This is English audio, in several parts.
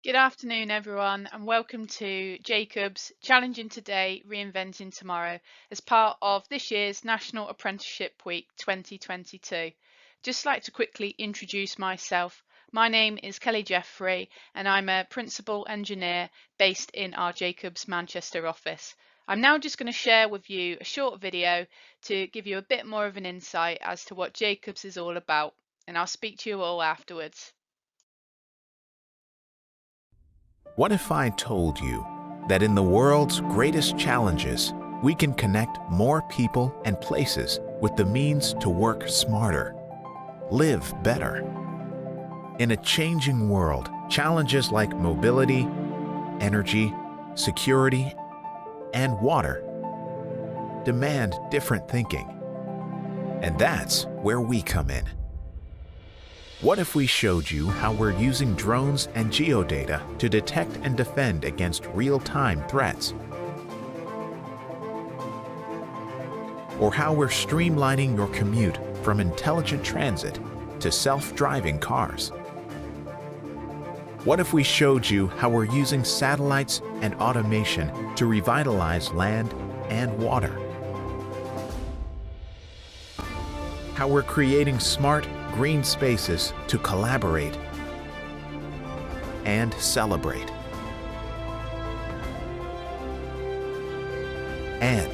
Good afternoon, everyone, and welcome to Jacob's Challenging Today, Reinventing Tomorrow as part of this year's National Apprenticeship Week 2022. Just like to quickly introduce myself. My name is Kelly Jeffrey, and I'm a Principal Engineer based in our Jacobs Manchester office. I'm now just going to share with you a short video to give you a bit more of an insight as to what Jacobs is all about, and I'll speak to you all afterwards. What if I told you that in the world's greatest challenges, we can connect more people and places with the means to work smarter, live better? In a changing world, challenges like mobility, energy, security, and water demand different thinking. And that's where we come in. What if we showed you how we're using drones and geodata to detect and defend against real-time threats? Or how we're streamlining your commute from intelligent transit to self-driving cars? What if we showed you how we're using satellites and automation to revitalize land and water? How we're creating smart, green spaces to collaborate and celebrate. And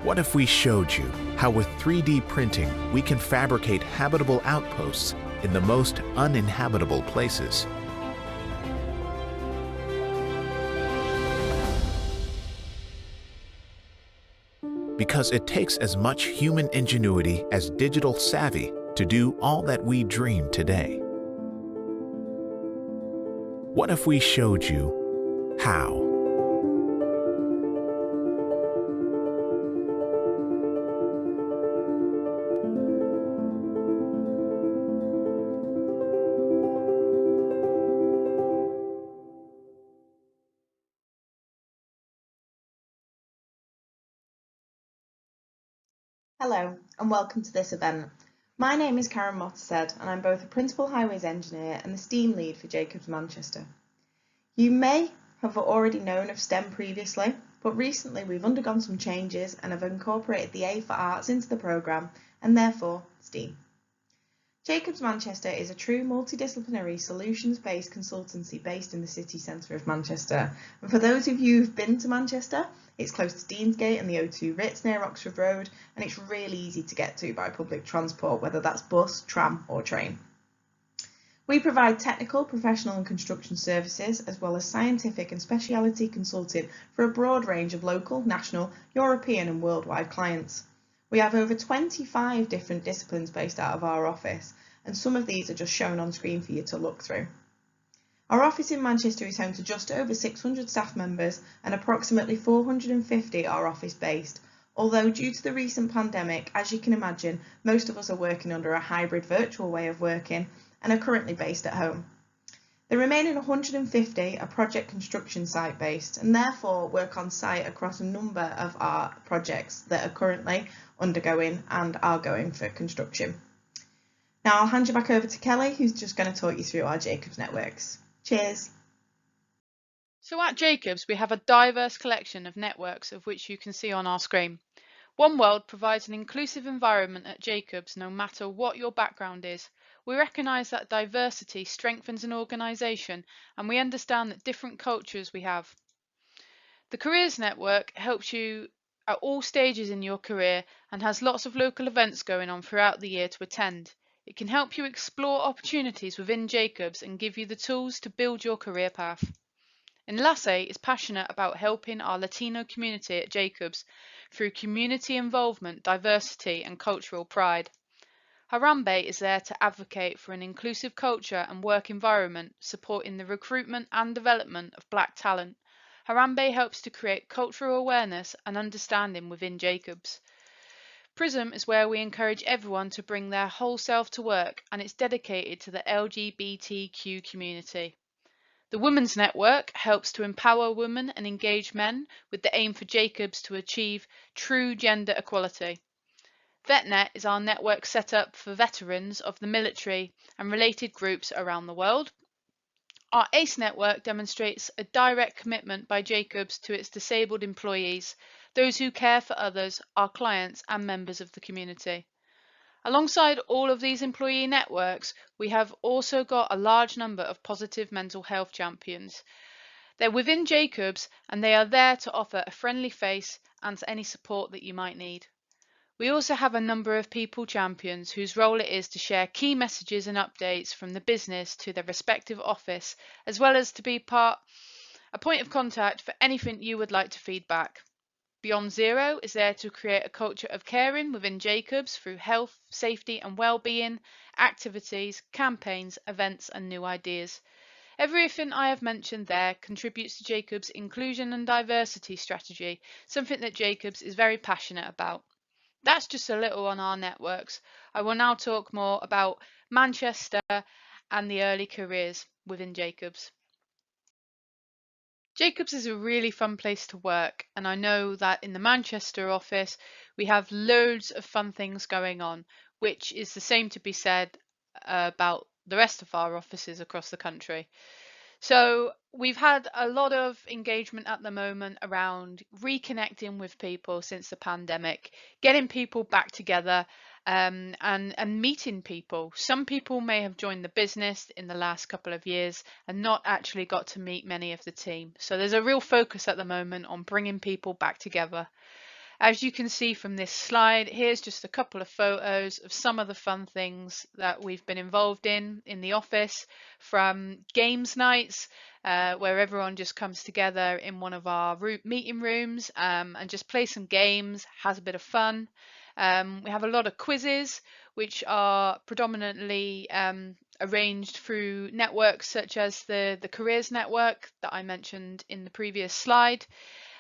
what if we showed you how with 3D printing we can fabricate habitable outposts in the most uninhabitable places? Because it takes as much human ingenuity as digital savvy to do all that we dream today. What if we showed you how? Hello and welcome to this event. My name is Karen Mottersad and I'm both a Principal Highways Engineer and the STEAM Lead for Jacobs Manchester. You may have already known of STEM previously, but recently we've undergone some changes and have incorporated the A for Arts into the programme and therefore STEAM. Jacobs Manchester is a true multidisciplinary solutions-based consultancy based in the city centre of Manchester. And for those of you who've been to Manchester, it's close to Deansgate and the O2 Ritz near Oxford Road, and it's really easy to get to by public transport, whether that's bus, tram or train. We provide technical, professional and construction services, as well as scientific and speciality consulting for a broad range of local, national, European and worldwide clients. We have over 25 different disciplines based out of our office, and some of these are just shown on screen for you to look through. Our office in Manchester is home to just over 600 staff members and approximately 450 are office based, although due to the recent pandemic, as you can imagine, most of us are working under a hybrid virtual way of working and are currently based at home. The remaining 150 are project construction site based and therefore work on site across a number of our projects that are currently undergoing and are going for construction. Now I'll hand you back over to Kelly, who's just going to talk you through our Jacobs networks. Cheers. So at Jacobs, we have a diverse collection of networks of which you can see on our screen. One World provides an inclusive environment at Jacobs no matter what your background is. We recognise that diversity strengthens an organisation and we understand that different cultures we have. The Careers Network helps you at all stages in your career and has lots of local events going on throughout the year to attend. It can help you explore opportunities within Jacobs and give you the tools to build your career path. Enlace is passionate about helping our Latino community at Jacobs through community involvement, diversity and cultural pride. Harambe is there to advocate for an inclusive culture and work environment, supporting the recruitment and development of Black talent. Harambe helps to create cultural awareness and understanding within Jacobs. Prism is where we encourage everyone to bring their whole self to work, and it's dedicated to the LGBTQ community. The Women's Network helps to empower women and engage men with the aim for Jacobs to achieve true gender equality. VetNet is our network set up for veterans of the military and related groups around the world. Our ACE network demonstrates a direct commitment by Jacobs to its disabled employees, those who care for others, our clients and members of the community. Alongside all of these employee networks, we have also got a large number of positive mental health champions. They're within Jacobs and they are there to offer a friendly face and any support that you might need. We also have a number of people champions whose role it is to share key messages and updates from the business to their respective office, as well as to be a point of contact for anything you would like to feedback. Beyond Zero is there to create a culture of caring within Jacobs through health, safety and well-being, activities, campaigns, events and new ideas. Everything I have mentioned there contributes to Jacobs' inclusion and diversity strategy, something that Jacobs is very passionate about. That's just a little on our networks. I will now talk more about Manchester and the early careers within Jacobs. Jacobs is a really fun place to work, and I know that in the Manchester office we have loads of fun things going on, which is the same to be said about the rest of our offices across the country. So we've had a lot of engagement at the moment around reconnecting with people since the pandemic, getting people back together and meeting people. Some people may have joined the business in the last couple of years and not actually got to meet many of the team. So there's a real focus at the moment on bringing people back together. As you can see from this slide, here's just a couple of photos of some of the fun things that we've been involved in the office, from games nights, where everyone just comes together in one of our meeting rooms and just play some games, has a bit of fun. We have a lot of quizzes, which are predominantly arranged through networks such as the Careers Network that I mentioned in the previous slide.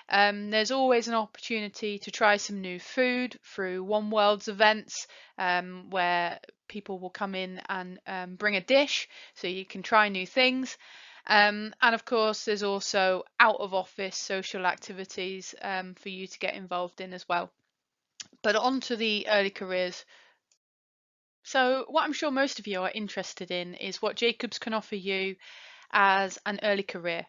There's always an opportunity to try some new food through One World's events, where people will come in and bring a dish so you can try new things. And of course, there's also out of office social activities for you to get involved in as well. But on to the early careers. So what I'm sure most of you are interested in is what Jacobs can offer you as an early career.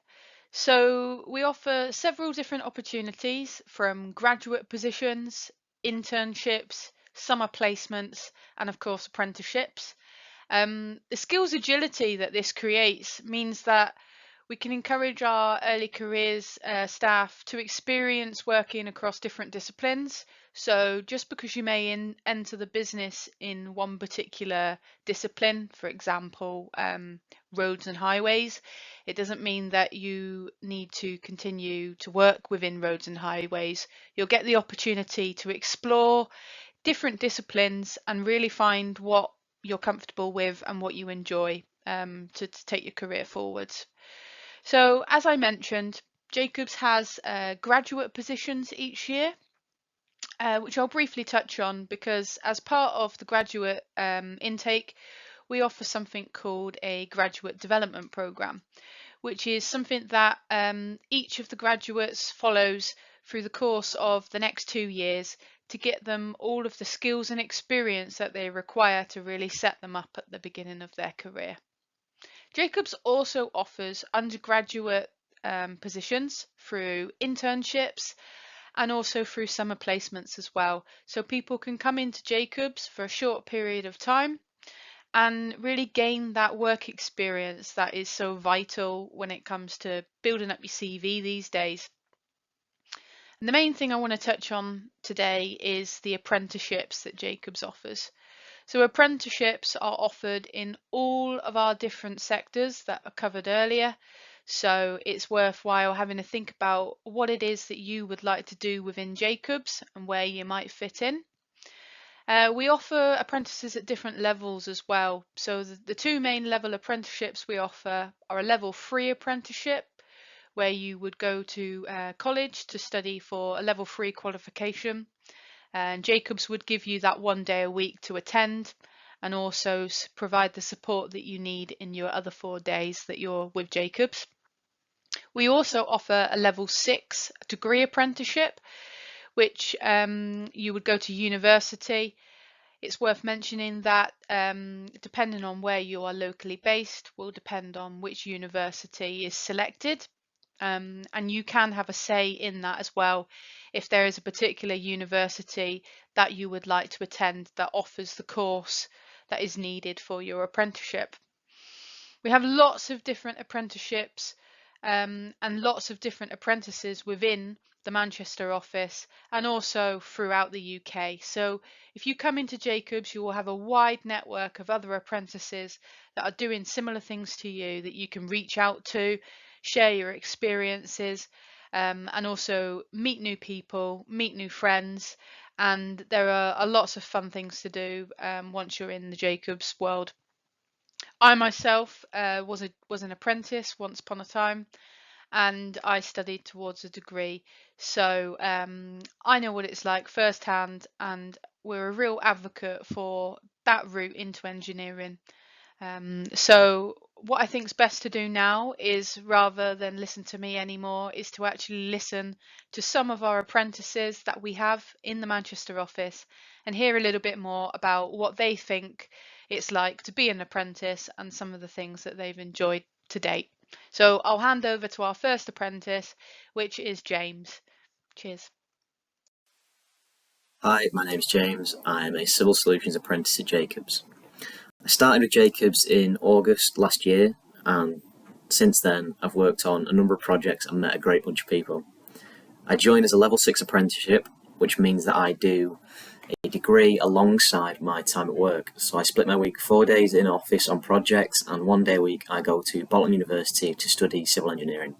So we offer several different opportunities, from graduate positions, internships, summer placements, and of course apprenticeships. The skills agility that this creates means that we can encourage our early careers staff to experience working across different disciplines. So just because you may enter the business in one particular discipline, for example, roads and highways, it doesn't mean that you need to continue to work within roads and highways. You'll get the opportunity to explore different disciplines and really find what you're comfortable with and what you enjoy to take your career forwards. So as I mentioned, Jacobs has graduate positions each year, which I'll briefly touch on because as part of the graduate intake, we offer something called a graduate development program, which is something that each of the graduates follows through the course of the next 2 years to get them all of the skills and experience that they require to really set them up at the beginning of their career. Jacobs also offers undergraduate positions through internships and also through summer placements as well. So people can come into Jacobs for a short period of time and really gain that work experience that is so vital when it comes to building up your CV these days. And the main thing I want to touch on today is the apprenticeships that Jacobs offers. So apprenticeships are offered in all of our different sectors that are covered earlier. So it's worthwhile having a think about what it is that you would like to do within Jacobs and where you might fit in. We offer apprentices at different levels as well. So the two main level apprenticeships we offer are a level 3 apprenticeship, where you would go to college to study for a level 3 qualification. And Jacobs would give you that 1 day a week to attend and also provide the support that you need in your other 4 days that you're with Jacobs. We also offer a level 6 degree apprenticeship, which you would go to university. It's worth mentioning that depending on where you are locally based will depend on which university is selected. And you can have a say in that as well if there is a particular university that you would like to attend that offers the course that is needed for your apprenticeship. We have lots of different apprenticeships and lots of different apprentices within the Manchester office and also throughout the UK. So if you come into Jacobs, you will have a wide network of other apprentices that are doing similar things to you that you can reach out to, share your experiences, and also meet new people, meet new friends. And there are lots of fun things to do once you're in the Jacobs world. I myself was an apprentice once upon a time, and I studied towards a degree. So I know what it's like firsthand, and we're a real advocate for that route into engineering. So what I think is best to do now is, rather than listen to me anymore, is to actually listen to some of our apprentices that we have in the Manchester office and hear a little bit more about what they think it's like to be an apprentice and some of the things that they've enjoyed to date. So I'll hand over to our first apprentice, which is James. Cheers. Hi, my name is James. I'm a Civil Solutions apprentice at Jacobs. I started with Jacobs in August last year, and since then I've worked on a number of projects and met a great bunch of people. I joined as a level 6 apprenticeship, which means that I do a degree alongside my time at work. So I split my week 4 days in office on projects, and 1 day a week I go to Bolton University to study civil engineering.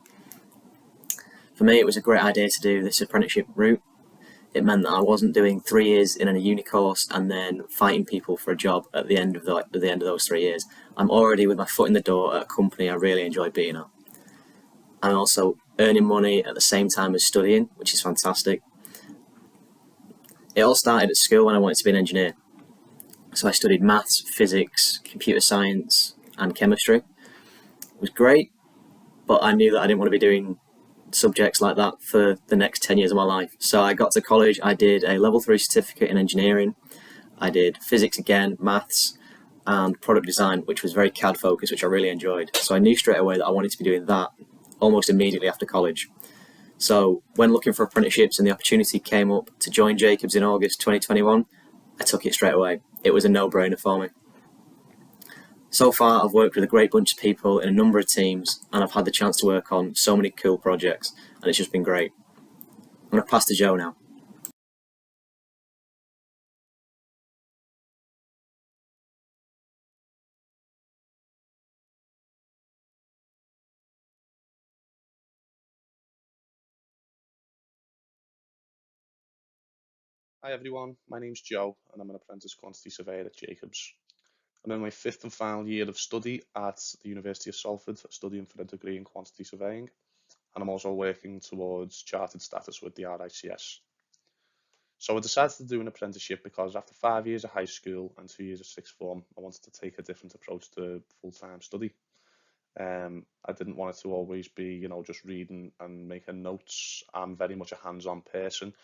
For me, it was a great idea to do this apprenticeship route. It meant that I wasn't doing 3 years in a uni course and then fighting people for a job at the end of those 3 years. I'm already with my foot in the door at a company I really enjoy being at. I'm also earning money at the same time as studying, which is fantastic. It all started at school when I wanted to be an engineer. So I studied maths, physics, computer science, and chemistry. It was great, but I knew that I didn't want to be doing subjects like that for the next 10 years of my life. So I got to college, I did a level 3 certificate in engineering. I did physics again, maths, and product design, which was very CAD focused, which I really enjoyed. So I knew straight away that I wanted to be doing that almost immediately after college. So when looking for apprenticeships and the opportunity came up to join Jacobs in August 2021, I took it straight away. It was a no-brainer for me. So far, I've worked with a great bunch of people in a number of teams, and I've had the chance to work on so many cool projects, and it's just been great. I'm going to pass to Joe now. Hi everyone, my name's Joe and I'm an apprentice quantity surveyor at Jacobs. I'm in my 5th and final year of study at the University of Salford, studying for a degree in quantity surveying, and I'm also working towards chartered status with the RICS. So I decided to do an apprenticeship because after 5 years of high school and 2 years of sixth form, I wanted to take a different approach to full-time study. I didn't want it to always be, just reading and making notes. I'm very much a hands-on person.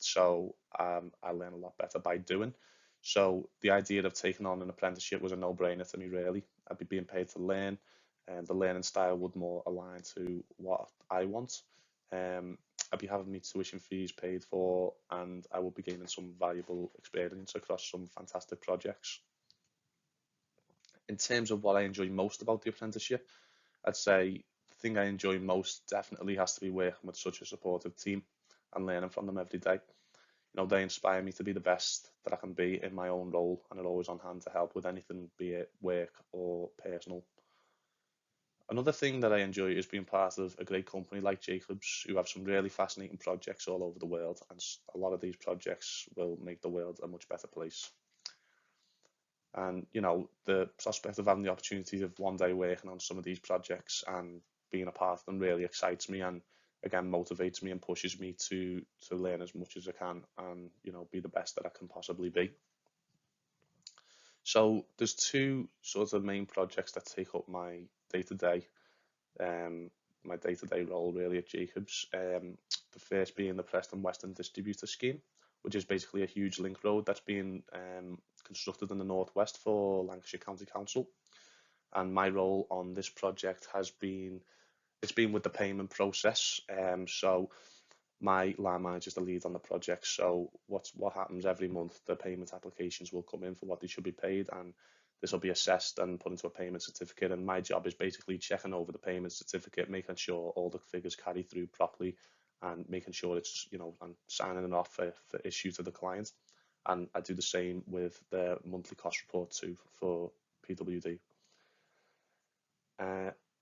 So I learn a lot better by doing. So the idea of taking on an apprenticeship was a no-brainer to me, really. I'd be being paid to learn, and the learning style would more align to what I want. I'd be having my tuition fees paid for, and I will be gaining some valuable experience across some fantastic projects. In terms of what I enjoy most about the apprenticeship, I'd say the thing I enjoy most definitely has to be working with such a supportive team and learning from them every day. They inspire me to be the best that I can be in my own role, and are always on hand to help with anything, be it work or personal. Another thing that I enjoy is being part of a great company like Jacobs, who have some really fascinating projects all over the world, and a lot of these projects will make the world a much better place. And the prospect of having the opportunity of one day working on some of these projects and being a part of them really excites me, and again motivates me and pushes me to learn as much as I can, and be the best that I can possibly be. So there's two sort of main projects that take up my day-to-day role really at Jacobs. The first being the Preston Distributor scheme, which is basically a huge link road that's being constructed in the northwest for Lancashire County Council. And my role on this project has been, it's been with the payment process. So my line manager is the lead on the project. So what happens every month, the payment applications will come in for what they should be paid, and this will be assessed and put into a payment certificate. And my job is basically checking over the payment certificate, making sure all the figures carry through properly, and making sure it's, you know, and signing it off for issue to the client. And I do the same with the monthly cost report too for PWD.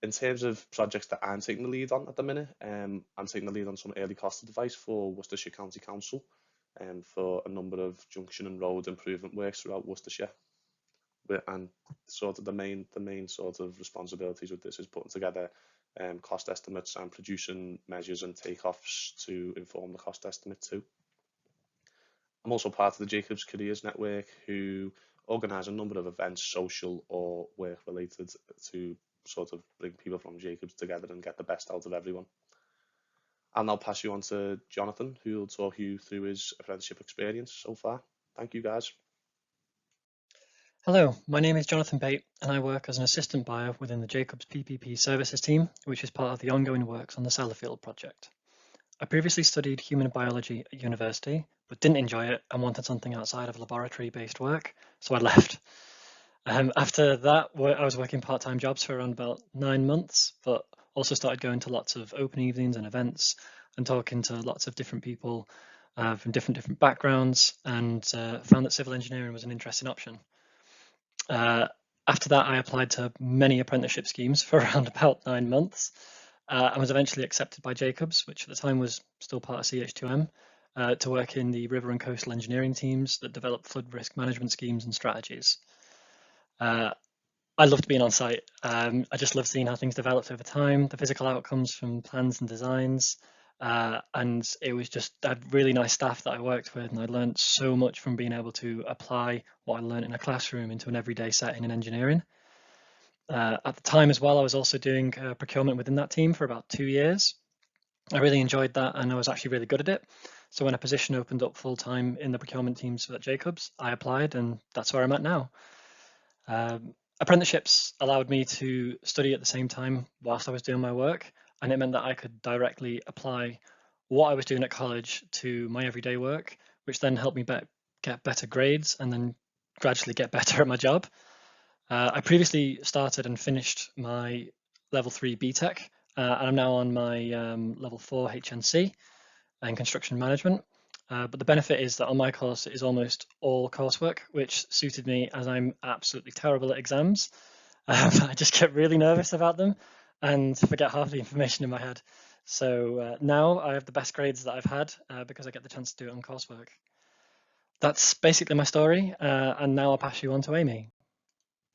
In terms of projects that I'm taking the lead on at the minute, I'm taking the lead on some early cost advice for Worcestershire County Council, and for a number of junction and road improvement works throughout Worcestershire. And sort of the main sort of responsibilities with this is putting together cost estimates and producing measures and takeoffs to inform the cost estimate too. I'm also part of the Jacobs Careers Network, who organise a number of events, social or work related, to sort of bring people from Jacobs together and get the best out of everyone. I'll now pass you on to Jonathan, who will talk you through his apprenticeship experience so far. Thank you, guys. Hello, my name is Jonathan Bate, and I work as an assistant buyer within the Jacobs PPP services team, which is part of the ongoing works on the Sellafield project. I previously studied human biology at university, but didn't enjoy it and wanted something outside of laboratory-based work, so I left. After that, I was working part-time jobs for around about 9 months, but also started going to lots of open evenings and events and talking to lots of different people from different backgrounds, and found that civil engineering was an interesting option. After that, I applied to many apprenticeship schemes for around about 9 months, and was eventually accepted by Jacobs, which at the time was still part of CH2M, to work in the river and coastal engineering teams that develop flood risk management schemes and strategies. I loved being on site. I just loved seeing how things developed over time, the physical outcomes from plans and designs, and it was just a really nice staff that I worked with, and I learned so much from being able to apply what I learned in a classroom into an everyday setting in engineering. At the time as well, I was also doing procurement within that team for about 2 years. I really enjoyed that, and I was actually really good at it. So when a position opened up full-time in the procurement teams at Jacobs, I applied, and that's where I'm at now. Apprenticeships allowed me to study at the same time whilst I was doing my work, and it meant that I could directly apply what I was doing at college to my everyday work, which then helped me get better grades and then gradually get better at my job. I previously started and finished my level 3 BTEC, and I'm now on my level 4 HNC in construction management. But the benefit is that on my course it is almost all coursework, which suited me as I'm absolutely terrible at exams. I just get really nervous about them and forget half the information in my head. So now I have the best grades that I've had because I get the chance to do it on coursework. That's basically my story, and now I'll pass you on to Amy.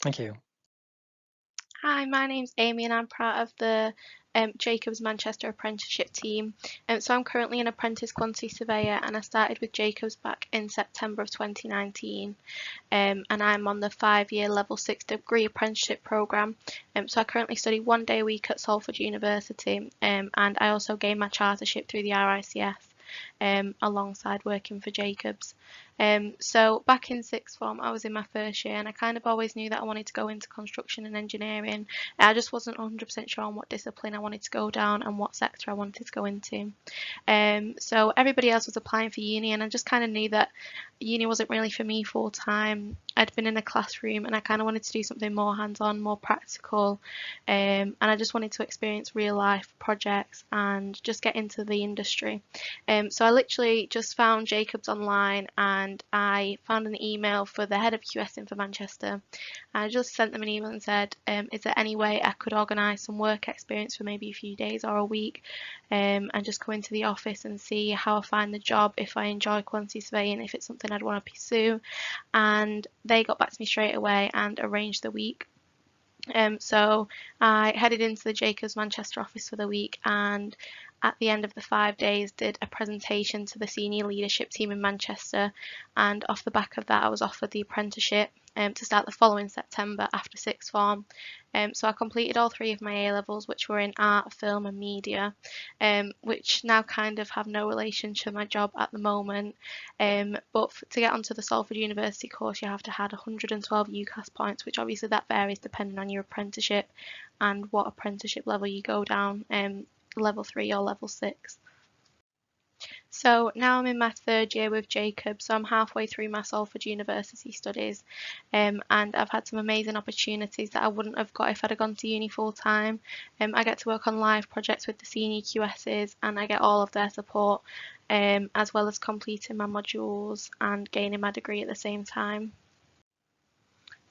Thank you. Hi, my name's Amy and I'm part of the Jacobs Manchester Apprenticeship team. So I'm currently an apprentice quantity surveyor, and I started with Jacobs back in September of 2019. And I'm on the 5-year level 6 degree apprenticeship programme. So I currently study 1 day a week at Salford University, and I also gained my chartership through the RICF. Alongside working for Jacobs. So back in sixth form, I was in my first year, and I kind of always knew that I wanted to go into construction and engineering. I just wasn't 100% sure on what discipline I wanted to go down and what sector I wanted to go into. So everybody else was applying for uni, and I just kind of knew that uni wasn't really for me full time. I'd been in a classroom and I kind of wanted to do something more hands-on, more practical, and I just wanted to experience real life projects and just get into the industry. So I literally just found Jacobs online, and I found an email for the head of QSing for Manchester. I just sent them an email and said, is there any way I could organise some work experience for maybe a few days or a week, and just go into the office and see how I find the job, if I enjoy quantity surveying, if it's something I'd want to pursue. And they got back to me straight away and arranged the week. So I headed into the Jacobs Manchester office for the week, and at the end of the 5 days did a presentation to the senior leadership team in Manchester, and off the back of that I was offered the apprenticeship. to start the following September after sixth form. So I completed all 3 of my A-levels, which were in art, film and media, which now kind of have no relation to my job at the moment. But to get onto the Salford University course, you have to have 112 UCAS points, which obviously that varies depending on your apprenticeship and what apprenticeship level you go down, level 3 or level 6. So now I'm in my 3rd year with Jacob, so I'm halfway through my Salford University studies, and I've had some amazing opportunities that I wouldn't have got if I'd have gone to uni full time. I get to work on live projects with the senior QSs and I get all of their support, as well as completing my modules and gaining my degree at the same time.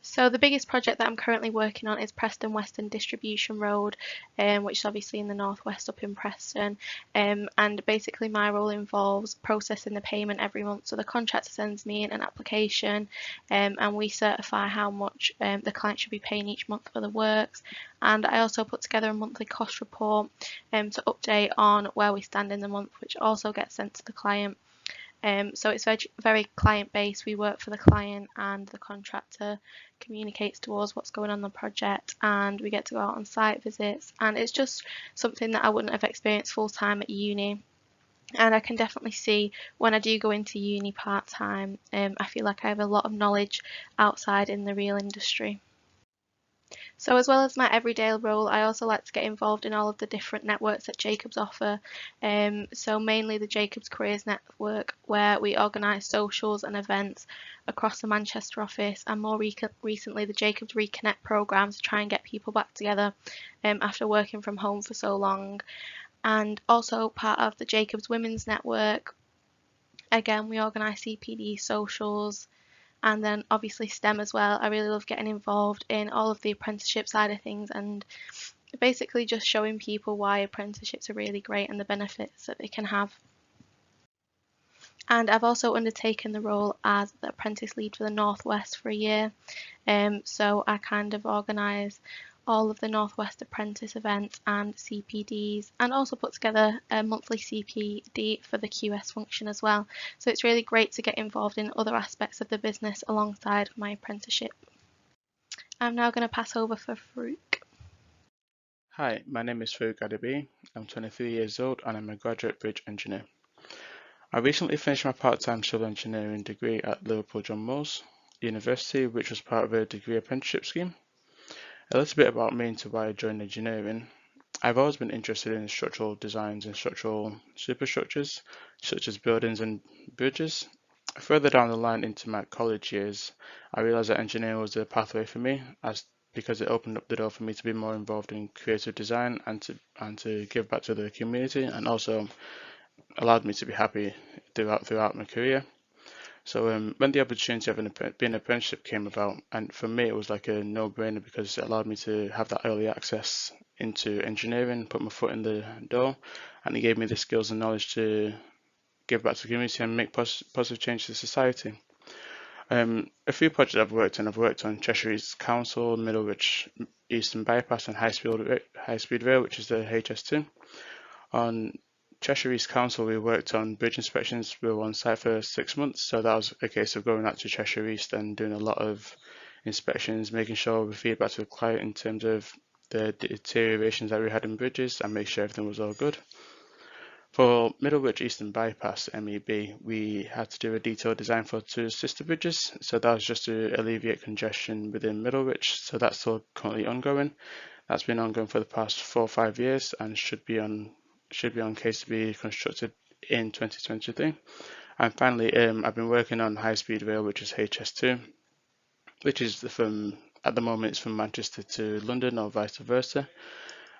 So the biggest project that I'm currently working on is Preston Western Distribution Road, which is obviously in the northwest up in Preston, and basically my role involves processing the payment every month. So the contractor sends me in an application, and we certify how much the client should be paying each month for the works, and I also put together a monthly cost report to update on where we stand in the month, which also gets sent to the client. So it's very client based. We work for the client and the contractor communicates to us what's going on in the project, and we get to go out on site visits, and it's just something that I wouldn't have experienced full time at uni. And I can definitely see when I do go into uni part time, I feel like I have a lot of knowledge outside in the real industry. So as well as my everyday role, I also like to get involved in all of the different networks that Jacobs offer. So mainly the Jacobs Careers Network, where we organise socials and events across the Manchester office, and more recently the Jacobs Reconnect programme to try and get people back together after working from home for so long. And also part of the Jacobs Women's Network. Again, we organise CPD socials. And then obviously STEM as well. I really love getting involved in all of the apprenticeship side of things and basically just showing people why apprenticeships are really great and the benefits that they can have. And I've also undertaken the role as the apprentice lead for the Northwest for a year. So I kind of organise all of the Northwest Apprentice events and CPDs, and also put together a monthly CPD for the QS function as well. So it's really great to get involved in other aspects of the business alongside my apprenticeship. I'm now going to pass over for Farouk. Hi, my name is Gadabi. I'm 23 years old and I'm a graduate bridge engineer. I recently finished my part-time civil engineering degree at Liverpool John Moores University, which was part of a degree apprenticeship scheme. A little bit about me and to why I joined engineering. I've always been interested in structural designs and structural superstructures, such as buildings and bridges. Further down the line into my college years, I realised that engineering was the pathway for me, because it opened up the door for me to be more involved in creative design and to give back to the community, and also allowed me to be happy throughout my career. So when the opportunity of being an apprenticeship came about, and for me it was like a no-brainer because it allowed me to have that early access into engineering, put my foot in the door, and it gave me the skills and knowledge to give back to the community and make positive change to society. A few projects I've worked on Cheshire East Council, Middlewich Eastern Bypass and High Speed Rail, which is the HS2. On Cheshire East Council, we worked on bridge inspections. We were on site for 6 months, so that was a case of going out to Cheshire East and doing a lot of inspections, making sure we feed back to the client in terms of the deteriorations that we had in bridges and make sure everything was all good. For Middlewich Eastern Bypass, MEB, we had to do a detailed design for 2 sister bridges, so that was just to alleviate congestion within Middlewich, so that's still currently ongoing. That's been ongoing for the past 4 or 5 years and should be on case to be constructed in 2023. And finally, I've been working on High Speed Rail, which is HS2, which is at the moment it's from Manchester to London or vice versa.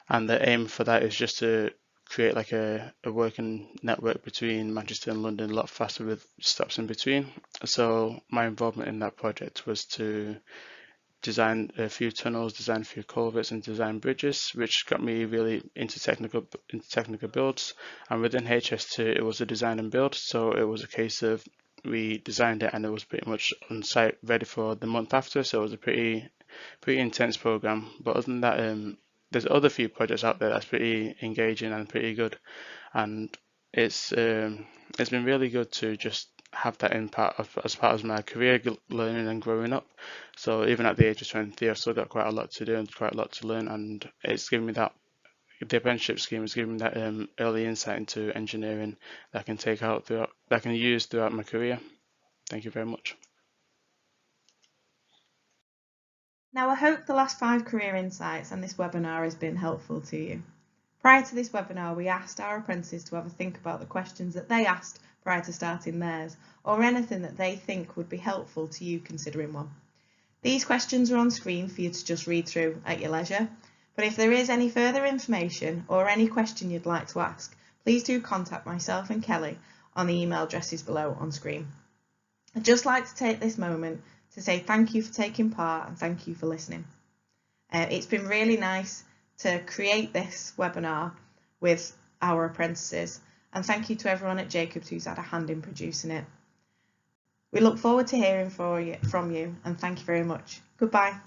And the aim for that is just to create like a working network between Manchester and London a lot faster with stops in between. So my involvement in that project was to design a few tunnels, design a few culverts, and design bridges, which got me really into technical builds. And within HS2, it was a design and build, so it was a case of we designed it and it was pretty much on site ready for the month after. So it was a pretty intense program. But other than that, there's other few projects out there that's pretty engaging and pretty good. And it's been really good to just have that impact as part of my career, learning and growing up. So even at the age of 20, I've still got quite a lot to do and quite a lot to learn, and it's given me that. The apprenticeship scheme has given me that early insight into engineering that I can that I can use throughout my career. Thank you very much. Now, I hope the last 5 career insights and this webinar has been helpful to you. Prior to this webinar, we asked our apprentices to have a think about the questions that they asked prior to starting theirs, or anything that they think would be helpful to you considering one. These questions are on screen for you to just read through at your leisure, but if there is any further information or any question you'd like to ask, please do contact myself and Kelly on the email addresses below on screen. I'd just like to take this moment to say thank you for taking part and thank you for listening. It's been really nice to create this webinar with our apprentices, and thank you to everyone at Jacobs who's had a hand in producing it. We look forward to hearing from you, and thank you very much. Goodbye.